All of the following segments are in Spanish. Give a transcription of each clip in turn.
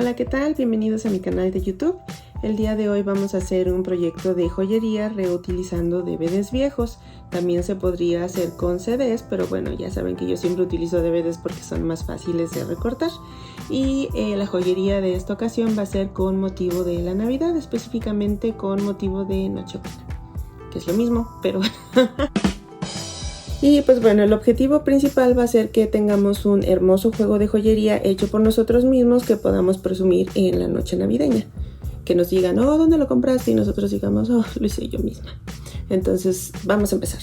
Hola, ¿qué tal? Bienvenidos a mi canal de YouTube. El día de hoy vamos a hacer un proyecto de joyería reutilizando DVDs viejos. También se podría hacer con CDs, pero bueno, ya saben que yo siempre utilizo DVDs porque son más fáciles de recortar. Y la joyería de esta ocasión va a ser con motivo de la Navidad, específicamente con motivo de Nochebuena, que es lo mismo, pero Y pues bueno, el objetivo principal va a ser que tengamos un hermoso juego de joyería hecho por nosotros mismos que podamos presumir en la noche navideña. Que nos digan, oh, ¿dónde lo compraste? Y nosotros digamos, oh, lo hice yo misma. Entonces, vamos a empezar.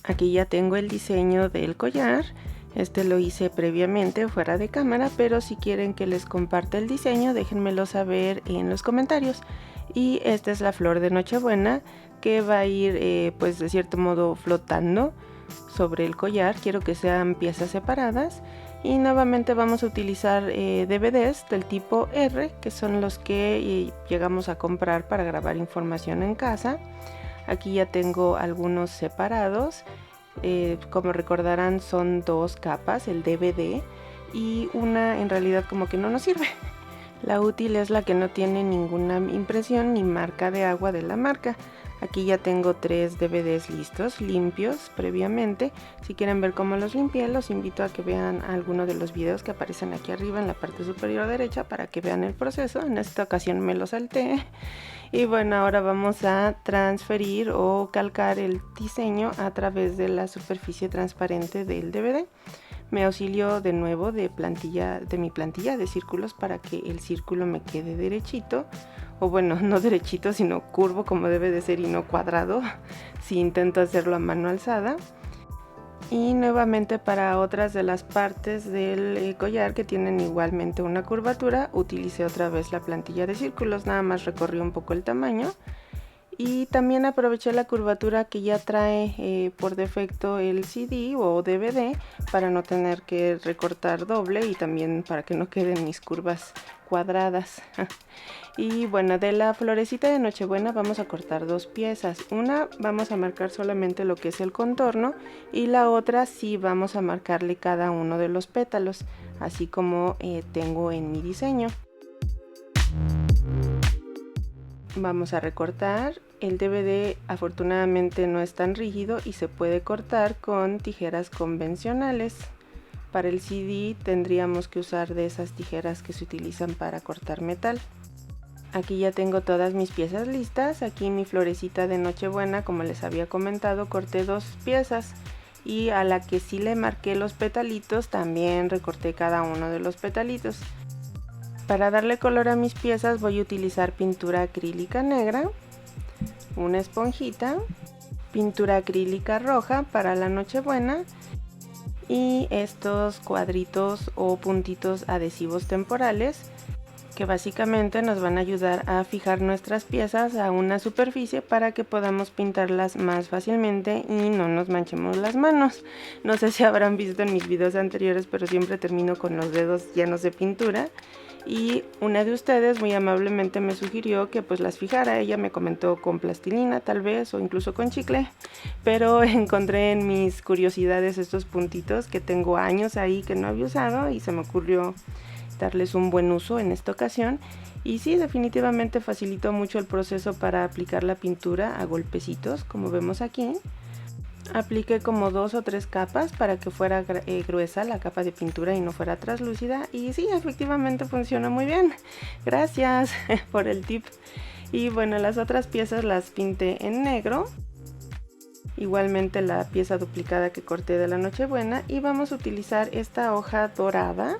Aquí ya tengo el diseño del collar. Este lo hice previamente fuera de cámara, pero si quieren que les comparta el diseño, déjenmelo saber en los comentarios. Y esta es la flor de Nochebuena que va a ir pues de cierto modo flotando sobre el collar. Quiero que sean piezas separadas y nuevamente vamos a utilizar DVDs del tipo R, que son los que llegamos a comprar para grabar información en casa. Aquí ya tengo algunos separados. Como recordarán, son dos capas, el DVD, y una en realidad como que no nos sirve. La útil es la que no tiene ninguna impresión ni marca de agua de la marca. Aquí ya tengo 3 DVDs listos, limpios previamente. Si quieren ver cómo los limpié, los invito a que vean alguno de los videos que aparecen aquí arriba en la parte superior derecha para que vean el proceso. En esta ocasión me lo salté. Y bueno, ahora vamos a transferir o calcar el diseño a través de la superficie transparente del DVD. Me auxilio de nuevo de mi plantilla de círculos para que el círculo me quede derechito, o bueno, no derechito sino curvo como debe de ser y no cuadrado si intento hacerlo a mano alzada. Y nuevamente para otras de las partes del collar que tienen igualmente una curvatura, utilicé otra vez la plantilla de círculos, nada más recorrí un poco el tamaño. Y también aproveché la curvatura que ya trae por defecto el CD o DVD para no tener que recortar doble y también para que no queden mis curvas cuadradas. Y bueno, de la florecita de Nochebuena vamos a cortar 2 piezas. Una vamos a marcar solamente lo que es el contorno y la otra sí vamos a marcarle cada uno de los pétalos, así como tengo en mi diseño. Vamos a recortar. El DVD afortunadamente no es tan rígido y se puede cortar con tijeras convencionales. Para el CD tendríamos que usar de esas tijeras que se utilizan para cortar metal. Aquí ya tengo todas mis piezas listas. Aquí mi florecita de Nochebuena, como les había comentado, corté 2 piezas. Y a la que sí le marqué los petalitos, también recorté cada uno de los petalitos. Para darle color a mis piezas voy a utilizar pintura acrílica negra, una esponjita, pintura acrílica roja para la Nochebuena y estos cuadritos o puntitos adhesivos temporales que básicamente nos van a ayudar a fijar nuestras piezas a una superficie para que podamos pintarlas más fácilmente y no nos manchemos las manos. No sé si habrán visto en mis videos anteriores, pero siempre termino con los dedos llenos de pintura. Y una de ustedes muy amablemente me sugirió que pues las fijara. Ella me comentó con plastilina tal vez o incluso con chicle, pero encontré en mis curiosidades estos puntitos que tengo años ahí que no había usado y se me ocurrió darles un buen uso en esta ocasión. Y sí, definitivamente facilitó mucho el proceso para aplicar la pintura a golpecitos, como vemos aquí. Apliqué como 2 o 3 capas para que fuera gruesa la capa de pintura y no fuera translúcida. Y sí, efectivamente funcionó muy bien. Gracias por el tip. Y bueno, las otras piezas las pinté en negro. Igualmente la pieza duplicada que corté de la Nochebuena. Y vamos a utilizar esta hoja dorada,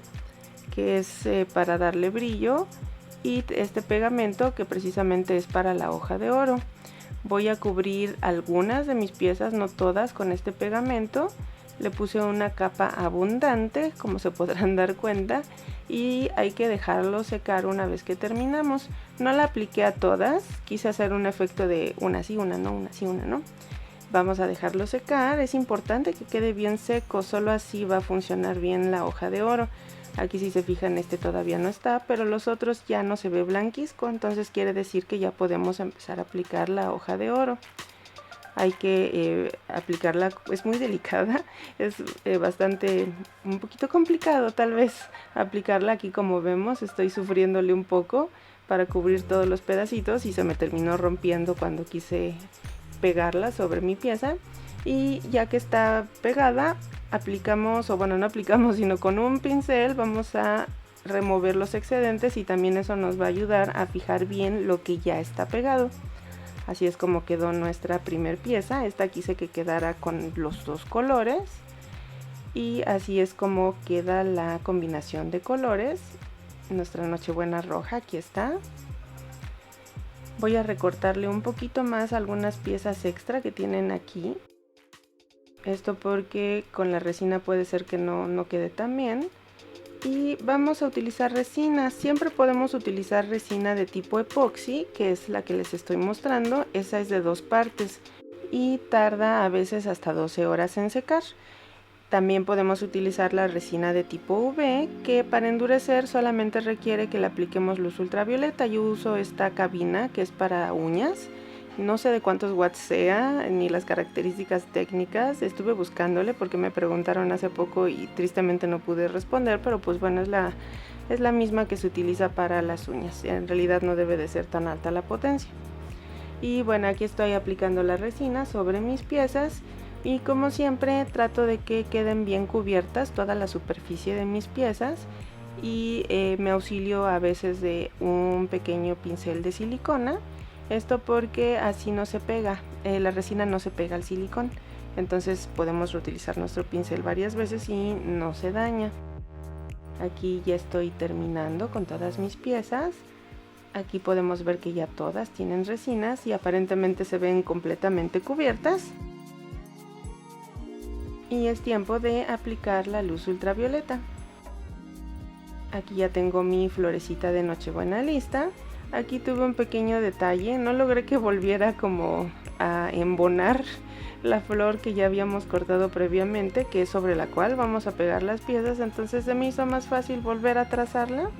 que es para darle brillo. Y este pegamento que precisamente es para la hoja de oro. Voy a cubrir algunas de mis piezas, no todas, con este pegamento. Le puse una capa abundante, como se podrán dar cuenta, y hay que dejarlo secar una vez que terminamos. No la apliqué a todas, quise hacer un efecto de una sí, una no, una sí, una no. Vamos a dejarlo secar, es importante que quede bien seco, solo así va a funcionar bien la hoja de oro. Aquí si se fijan este todavía no está, pero los otros ya no se ve blanquisco, entonces quiere decir que ya podemos empezar a aplicar la hoja de oro. hay que aplicarla, es muy delicada, es un poquito complicado tal vez aplicarla. Aquí como vemos estoy sufriéndole un poco para cubrir todos los pedacitos y se me terminó rompiendo cuando quise pegarla sobre mi pieza. Y ya que está pegada, aplicamos, o bueno, no aplicamos, sino con un pincel vamos a remover los excedentes y también eso nos va a ayudar a fijar bien lo que ya está pegado. Así es como quedó nuestra primer pieza. Esta quise que quedara con los dos colores y así es como queda la combinación de colores. Nuestra Nochebuena roja aquí está. Voy a recortarle un poquito más algunas piezas extra que tienen aquí. Esto porque con la resina puede ser que no quede tan bien. Y vamos a utilizar resina. Siempre podemos utilizar resina de tipo epoxi, que es la que les estoy mostrando. Esa es de 2 partes y tarda a veces hasta 12 horas en secar. También podemos utilizar la resina de tipo UV, que para endurecer solamente requiere que le apliquemos luz ultravioleta. Yo uso esta cabina que es para uñas. No sé de cuántos watts sea, ni las características técnicas. Estuve buscándole porque me preguntaron hace poco y tristemente no pude responder, pero pues bueno, es la misma que se utiliza para las uñas. En realidad no debe de ser tan alta la potencia. Y bueno, aquí estoy aplicando la resina sobre mis piezas y como siempre trato de que queden bien cubiertas toda la superficie de mis piezas. Y me auxilio a veces de un pequeño pincel de silicona. Esto porque así no se pega, la resina no se pega al silicón, entonces podemos reutilizar nuestro pincel varias veces y no se daña. Aquí ya estoy terminando con todas mis piezas. Aquí podemos ver que ya todas tienen resinas y aparentemente se ven completamente cubiertas. Y es tiempo de aplicar la luz ultravioleta. Aquí ya tengo mi florecita de Nochebuena lista. Aquí tuve un pequeño detalle, no logré que volviera como a embonar la flor que ya habíamos cortado previamente, que es sobre la cual vamos a pegar las piezas, entonces se me hizo más fácil volver a trazarla.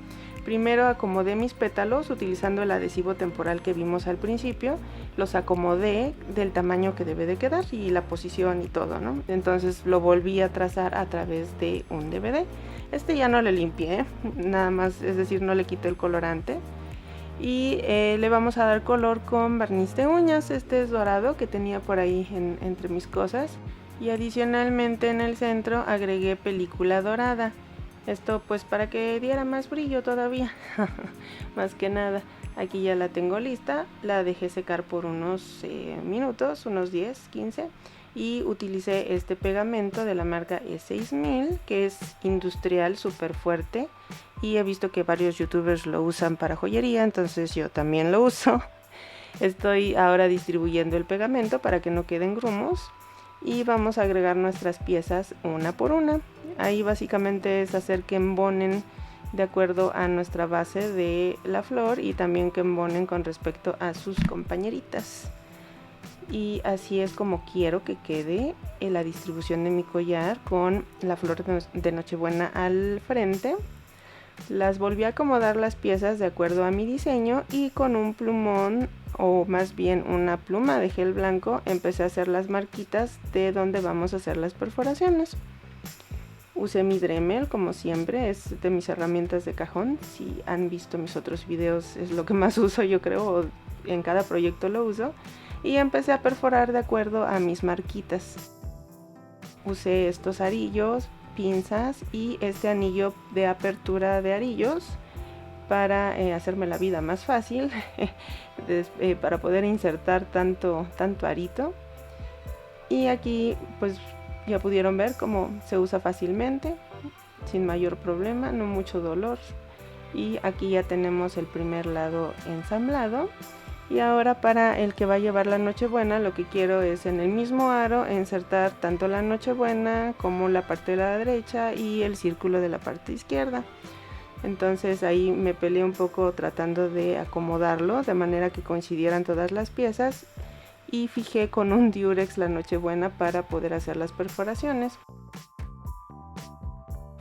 Primero acomodé mis pétalos utilizando el adhesivo temporal que vimos al principio, los acomodé del tamaño que debe de quedar y la posición y todo, ¿no? Entonces lo volví a trazar a través de un DVD. Este ya no le limpié, nada más, es decir, no le quité el colorante. Y le vamos a dar color con barniz de uñas. Este es dorado que tenía por ahí entre mis cosas. Y adicionalmente en el centro agregué película dorada. Esto pues para que diera más brillo todavía. Más que nada. Aquí ya la tengo lista. La dejé secar por unos minutos, unos 10, 15. Y utilicé este pegamento de la marca E6000, que es industrial, súper fuerte. Y he visto que varios youtubers lo usan para joyería, entonces yo también lo uso. Estoy ahora distribuyendo el pegamento para que no queden grumos. Y vamos a agregar nuestras piezas una por una. Ahí básicamente es hacer que embonen de acuerdo a nuestra base de la flor y también que embonen con respecto a sus compañeritas. Y así es como quiero que quede la distribución de mi collar con la flor de Nochebuena al frente. Las volví a acomodar las piezas de acuerdo a mi diseño y con un plumón, o más bien una pluma de gel blanco, empecé a hacer las marquitas de donde vamos a hacer las perforaciones. Usé mi Dremel como siempre, es de mis herramientas de cajón. Si han visto mis otros videos es lo que más uso, yo creo, en cada proyecto lo uso. Y empecé a perforar de acuerdo a mis marquitas. Usé estos arillos, pinzas y este anillo de apertura de arillos para hacerme la vida más fácil para poder insertar tanto arito. Y aquí pues ya pudieron ver cómo se usa fácilmente, sin mayor problema, no mucho dolor. Y aquí ya tenemos el primer lado ensamblado. Y ahora para el que va a llevar la Nochebuena, lo que quiero es en el mismo aro insertar tanto la Nochebuena como la parte de la derecha y el círculo de la parte izquierda. Entonces ahí me peleé un poco tratando de acomodarlo de manera que coincidieran todas las piezas y fijé con un Durex la Nochebuena para poder hacer las perforaciones.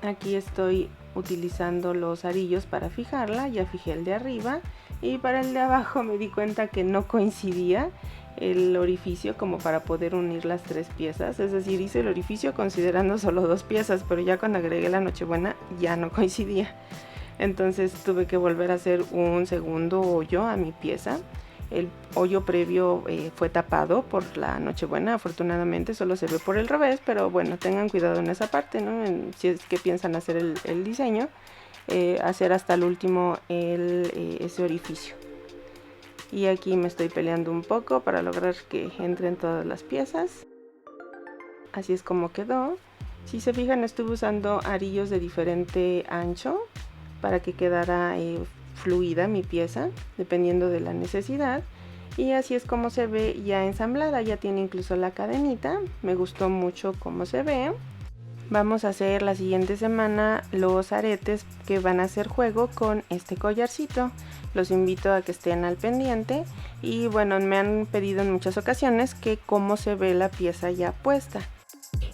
Aquí estoy utilizando los arillos para fijarla, ya fijé el de arriba y para el de abajo me di cuenta que no coincidía el orificio como para poder unir las 3 piezas, es decir, hice el orificio considerando solo 2 piezas, pero ya cuando agregué la Nochebuena ya no coincidía, entonces tuve que volver a hacer un segundo hoyo a mi pieza. El hoyo previo fue tapado por la Nochebuena, afortunadamente solo se ve por el revés, pero bueno, tengan cuidado en esa parte, ¿no? Si es que piensan hacer el diseño, hacer hasta el último ese orificio. Y aquí me estoy peleando un poco para lograr que entren todas las piezas. Así es como quedó. Si se fijan, estuve usando arillos de diferente ancho para que quedara fluida mi pieza, dependiendo de la necesidad. Y así es como se ve ya ensamblada, ya tiene incluso la cadenita. Me gustó mucho cómo se ve. Vamos a hacer la siguiente semana los aretes que van a hacer juego con este collarcito. Los invito a que estén al pendiente. Y bueno, me han pedido en muchas ocasiones que cómo se ve la pieza ya puesta.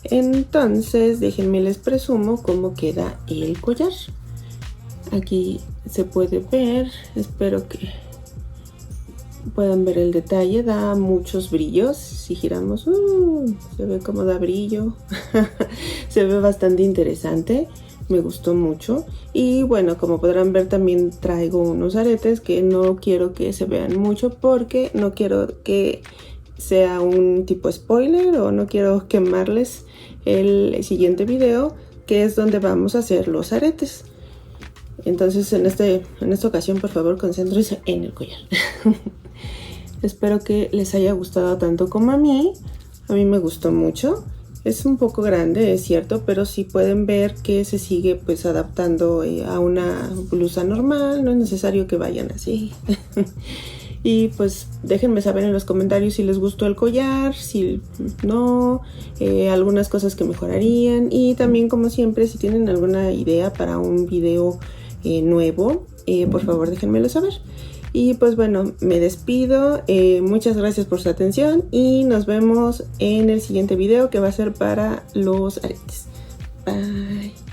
Entonces déjenme les presumo cómo queda el collar. Aquí se puede ver, espero que puedan ver el detalle, da muchos brillos. Si giramos, se ve como da brillo. Se ve bastante interesante, me gustó mucho. Y bueno, como podrán ver, también traigo unos aretes que no quiero que se vean mucho porque no quiero que sea un tipo spoiler o no quiero quemarles el siguiente video, que es donde vamos a hacer los aretes. Entonces en esta ocasión, por favor, concéntrense en el collar. Espero que les haya gustado tanto como a mí. A mí me gustó mucho. Es un poco grande, es cierto, pero sí pueden ver que se sigue pues adaptando a una blusa normal. No es necesario que vayan así. Y pues déjenme saber en los comentarios si les gustó el collar, si no, algunas cosas que mejorarían. Y también, como siempre, si tienen alguna idea para un video nuevo, por favor déjenmelo saber. Y pues bueno, me despido, muchas gracias por su atención y nos vemos en el siguiente video, que va a ser para los aretes. Bye.